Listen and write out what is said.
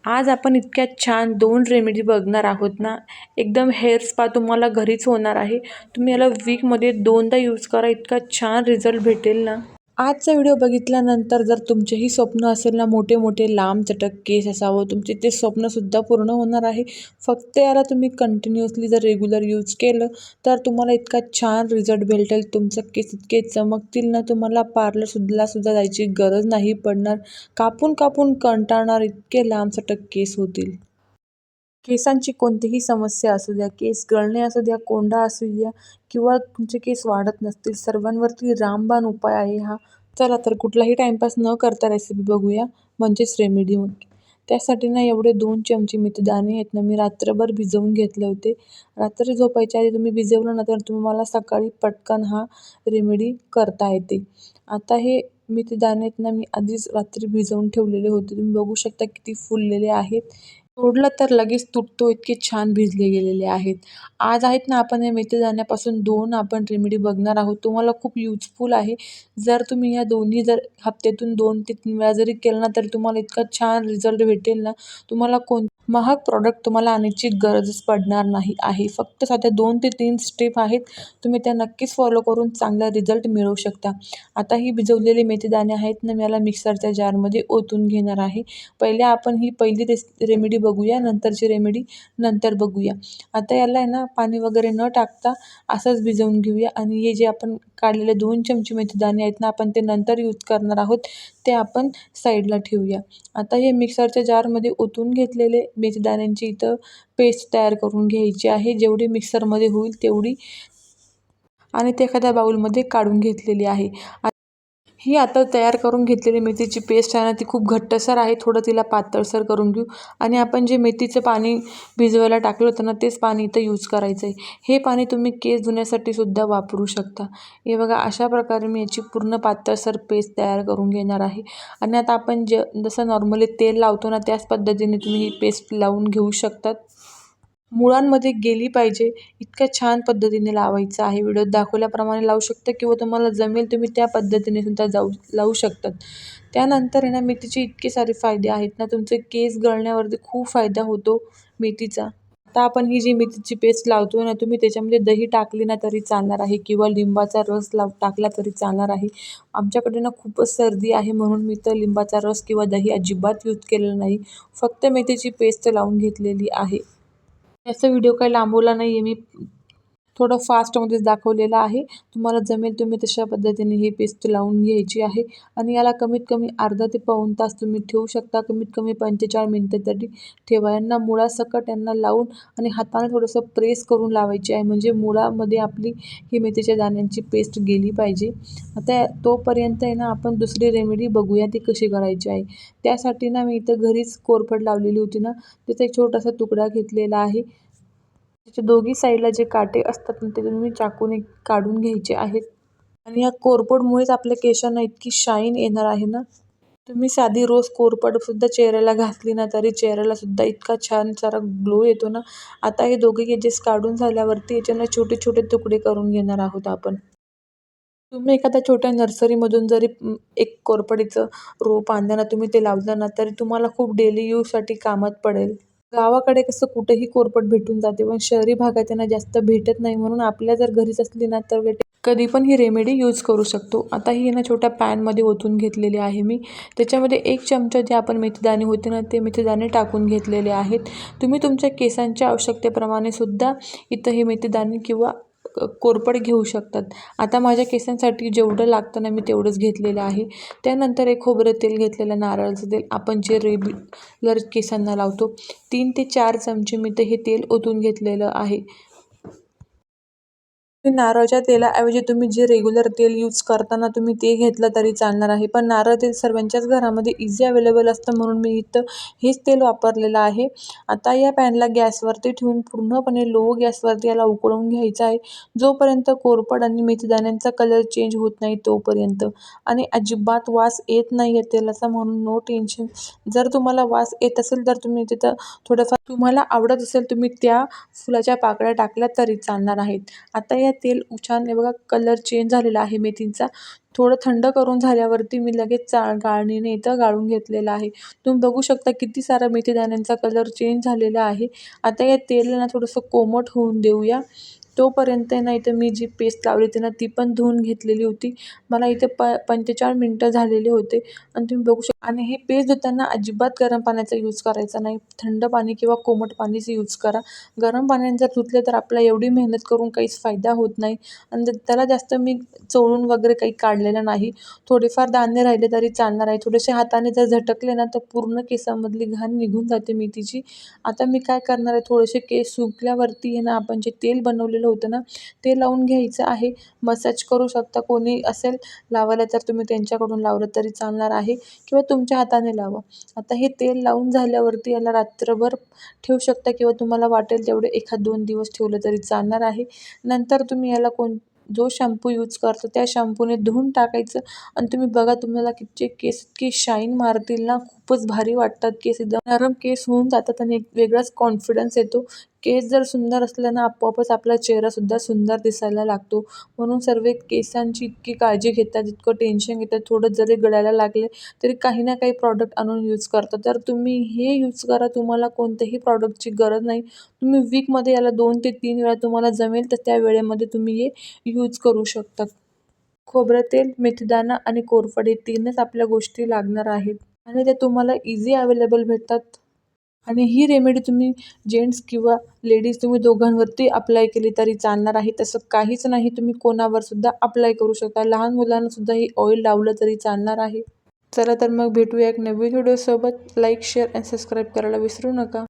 आज आपण इतक्या छान 2 रेमेडी बघणार आहोत ना, एकदम हेअर स्पा तुम्हाला घरीच होणार आहे. तुम्ही याला वीकमध्ये 2दा यूज करा, इतका छान रिझल्ट भेटेल ना. आजचा व्हिडिओ बघितल्यानंतर जर तुमचेही स्वप्न असेल ना, मोठे मोठे लांब चटक केस असावं, तुमचे ते स्वप्नसुद्धा पूर्ण होणार आहे. फक्त याला तुम्ही कंटिन्युअसली जर रेग्युलर यूज केलं तर तुम्हाला इतका छान रिझल्ट भेटेल. तुमचे केस इतके चमकतील ना, तुम्हाला पार्लरसुद्धा जायची गरज नाही पडणार. कापून कापून कंटाळणार इतके लांब चटक केस होतील. केसांची कोणतीही समस्या असू द्या, केस गळणे असू द्या, कोंडा असू द्या किंवा तुमचे केस वाढत नसतील, सर्वांवरती रामबाण उपाय आहे हा. चला तर कुठलाही टाईमपास न करता रेसिपी बघूया, म्हणजेच रेमेडी. त्यासाठी ना एवढे 2 चमचे मेथीदाणे आहेत ना, मी रात्रभर भिजवून घेतले होते. रात्री झोपायच्या आधी तुम्ही भिजवलं ना, तर तुम्हाला सकाळी पटकन हा रेमेडी करता येते. आता हे मेथीदाणे आहेत ना, मी आधीच रात्री भिजवून ठेवलेले होते. तुम्ही बघू शकता किती फुललेले आहेत. तोडलं तर लगेच तुटतो इतके छान भिजले गेलेले आहेत. आज आहेत ना आपण या मेथीदाण्यापासून 2 आपण रेमेडी बघणार आहोत. तुम्हाला खूप युजफुल आहे. जर तुम्ही या दोन्ही जर हप्त्यातून 2 ते 3 वेळा जरी केलं ना, तरी तुम्हाला इतका छान रिझल्ट भेटेल ना, तुम्हाला महाग प्रॉडक्ट तुम्हाला आणायची गरजच पडणार नाही आहे. फक्त साध्या 2 ते 3 स्टेप आहेत. तुम्ही त्या नक्कीच फॉलो करून चांगला रिझल्ट मिळवू शकता. आता ही भिजवलेली मेथीदाणे आहेत ना, मी याला मिक्सरच्या जारमध्ये ओतून घेणार आहे. पहिले आपण ही पहिली रेमेडी बघूया, नंतरची रेमेडी नंतर बघूया. आता याला आहे ना, पाणी वगैरे न टाकता असंच भिजवून घेऊया आणि हे जे आपण काढलेले 2 चमचे मेथीदाणे आहेत ना, आपण ते नंतर यूज करणार आहोत, ते आपण साईडला ठेवूया. आता हे मिक्सरच्या जारमध्ये ओतून घेतलेले मेथीदाण्यांची इथं पेस्ट तयार करून घ्यायची आहे. जेवढी मिक्सरमध्ये होईल तेवढी, आणि ते एखाद्या बाउलमध्ये काढून घेतलेली आहे. ही आता तयार करून घेतलेली मेथीची पेस्ट आहे ना, ती खूप घट्टसर आहे. थोडं तिला पातळसर करून घेऊ आणि आपण जे मेथीचं पाणी भिजवायला टाकलं होतं ना, तेच पाणी इथं यूज करायचं आहे. हे पाणी तुम्ही केस धुण्यासाठी सुद्धा वापरू शकता. हे बघा, अशा प्रकारे मी याची पूर्ण पातळसर पेस्ट तयार करून घेणार आहे. आणि आता आपण जसं नॉर्मली तेल लावतो ना, त्याच पद्धतीने तुम्ही ही पेस्ट लावून घेऊ शकतात. मुळांमध्ये गेली पाहिजे इतक्या छान पद्धतीने लावायचं आहे. व्हिडिओत दाखवल्याप्रमाणे लावू शकता किंवा तुम्हाला जमेल तुम्ही त्या पद्धतीने सुद्धा लावू शकतात. त्यानंतर आहे ना, मेथीचे इतके सारे फायदे आहेत ना, तुमचे केस गळण्यावरती खूप फायदा होतो मेथीचा. आता आपण ही जी मेथीची पेस्ट लावतो ना, तुम्ही त्याच्यामध्ये दही टाकली ना तरी चालणार आहे किंवा लिंबाचा रस टाकला तरी चालणार आहे. आमच्याकडे ना खूपच सर्दी आहे, म्हणून मी तर लिंबाचा रस किंवा दही अजिबात यूज केलेलं नाही. फक्त मेथीची पेस्ट लावून घेतलेली आहे. याचा व्हिडिओ काही लांबवला नाही आहे मी, थोडं फास्टमध्येच दाखवलेलं आहे. तुम्हाला जमेल तुम्ही तशा पद्धतीने ही पेस्ट लावून घ्यायची आहे आणि याला कमीत कमी अर्धा ते पाऊण तास तुम्ही ठेवू शकता. कमीत कमी 45 मिनिटं तरी ठेवा. यांना मुळासकट यांना लावून आणि हाताने थोडंसं प्रेस करून लावायची आहे, म्हणजे मुळामध्ये आपली ही मेथीच्या दाण्यांची पेस्ट गेली पाहिजे. आता तोपर्यंत आहे ना, आपण दुसरी रेमेडी बघूया ती कशी करायची आहे. त्यासाठी ना, मी इथं घरीच कोरफड लावलेली होती ना, त्याचा एक छोटासा तुकडा घेतलेला आहे. त्याच्या दोघी साईडला जे काटे असतात ना, ते तुम्ही चाकूने काढून घ्यायचे आहेत. आणि या कोरफडमुळेच आपल्या केसांना इतकी शाईन येणार आहे ना. तुम्ही साधी रोज कोरफडसुद्धा चेहऱ्याला घातली ना, तरी चेहऱ्याला सुद्धा इतका छान सारा ग्लो येतो ना. आता हे दोघे एजेस काढून झाल्यावरती याच्यानं छोटे छोटे तुकडे करून घेणार आहोत आपण. तुम्ही एखाद्या छोट्या नर्सरीमधून जरी एक कोरफडीचं रोप आणलं ना, तुम्ही ते लावलं ना, तरी तुम्हाला खूप डेली यूजसाठी कामात पडेल. गावाकडे कसं कुठेही कोरफड भेटून जाते, पण शहरी भागात त्यांना जास्त भेटत नाही, म्हणून आपल्या जर घरीच असली ना, तर कधी पण ही रेमेडी यूज करू शकतो. आता ही ना छोट्या पॅनमध्ये ओतून घेतलेली आहे मी. त्याच्यामध्ये 1 चमचा जे आपण मेथीदाणे होते ना, ते मेथीदाणे टाकून घेतलेले आहेत. तुम्ही तुमच्या केसांच्या आवश्यकतेप्रमाणे सुद्धा इथं हे मेथीदाणे किंवा कोरफड घेऊ शकतात. आता माझ्या केसांसाठी जेवढं लागतं ना, मी तेवढंच घेतलेलं आहे. त्यानंतर एक खोबरं तेल घेतलेलं, नारळाचं तेल आपण जे रेग्युलर केसांना लावतो, 3 ते 4 चमचे मी हे तेल ओतून घेतलेलं आहे. नारळाच्या तेलाऐवजी तुम्ही जे रेग्युलर तेल यूज करताना तुम्ही ते घेतलं तरी चालणार आहे. पण नारळ तेल सर्वांच्याच घरामध्ये इझी अवेलेबल असतं, म्हणून मी इथं हेच तेल वापरलेलं आहे. आता या पॅनला गॅसवरती ठेवून पूर्णपणे लो गॅसवरती याला उकळवून घ्यायचं आहे, जोपर्यंत कोरफड आणि मेथीदाण्यांचा कलर चेंज होत नाही तोपर्यंत. आणि अजिबात वास येत नाही आहे तेलाचा, म्हणून नो टेन्शन. जर तुम्हाला वास येत असेल तर तुम्ही तिथं थोडंफार तुम्हाला आवडत असेल तुम्ही त्या फुलाच्या पाकळ्या टाकल्या तरी चालणार आहेत. आता या तेल छान हे बघा कलर चेंज झालेला आहे मेथींचा. थोडं थंड करून झाल्यावरती मी लगेच गाळणीने इथं गाळून घेतलेलं आहे. तुम्ही बघू शकता किती सारा मेथीदाण्यांचा कलर चेंज झालेला आहे. आता या तेलला थोडंसं कोमट होऊन देऊया. तोपर्यंत ना इथं मी जी पेस्ट लावली होती ना ती पण धुवून घेतलेली होती. मला इथे 45 मिनिटं झालेले होते आणि तुम्ही बघू शकता. आणि हे पेस्ट धुताना अजिबात गरम पाण्याचा यूज करायचा नाही. थंड पाणी किंवा कोमट पाणीच यूज करा. गरम पाण्याने जर धुतले तर आपल्याला एवढी मेहनत करून काहीच फायदा होत नाही. आणि त्याला जास्त मी चोळून वगैरे काही काढलेलं नाही. थोडेफार दाणे राहिले तरी चालणार आहे. थोडेसे हाताने जर झटकले ना तर पूर्ण केसामधली घाण निघून जाते मेथीची. आता मी काय करणार आहे, थोडेसे केस सुकल्यावरती आहे ना आपण जे तेल बनवलेलं होतं ना ते लावून घ्यायचं आहे. मसाज करू शकता, कोणी असेल लावायला तर तुम्ही त्यांच्याकडून लावलं तरी चालणार आहे किंवा तुमच्या हाताने लावा. आता हे तेल लावून झाल्यावरती याला रात्रभर ठेवू शकता किंवा तुम्हाला वाटेल तेवढे 1-2 दिवस ठेवलं तरी चालणार आहे. नंतर तुम्ही याला जो शॅम्पू यूज करतो त्या शॅम्पूने धुवून टाकायचं आणि तुम्ही बघा तुम्हाला केस इतके शाईन मारतील ना, खूपच भारी वाटतात केस. एकदम नरम केस होऊन जातात आणि एक वेगळाच कॉन्फिडन्स येतो. केस जर सुंदर असले ना आपोआपच आपला चेहरासुद्धा सुंदर दिसायला लागतो. म्हणून सर्व केसांची इतकी काळजी घेतात, इतकं टेन्शन घेतात. थोडं जरी गळायला लागले तरी काही ना काही प्रॉडक्ट आणून यूज करतात. तर तुम्ही हे यूज करा. तुम्हाला कोणत्याही प्रॉडक्टची गरज नाही. तुम्ही वीकमध्ये याला 2 ते 3 वेळा तुम्हाला जमेल तर त्या वेळेमध्ये तुम्ही हे यूज करू शकता. खोबरं तेल, मेथीदाणा आणि कोरफड हे 3च आपल्या गोष्टी लागणार आहेत आणि ते तुम्हाला इझी अवेलेबल भेटतात. आणि ही रेमेडी तुम्ही जेंट्स किंवा लेडीज तुम्ही दोघांवरती अप्लाय केली तरी चालणार आहे. तसं काहीच नाही, तुम्ही कोणावरसुद्धा अप्लाय करू शकता. लहान मुलांनासुद्धा ही ऑइल लावलं तरी चालणार आहे. चला तर मग भेटूया एक नवीन व्हिडिओसोबत. लाईक, शेअर आणि सबस्क्राईब करायला विसरू नका.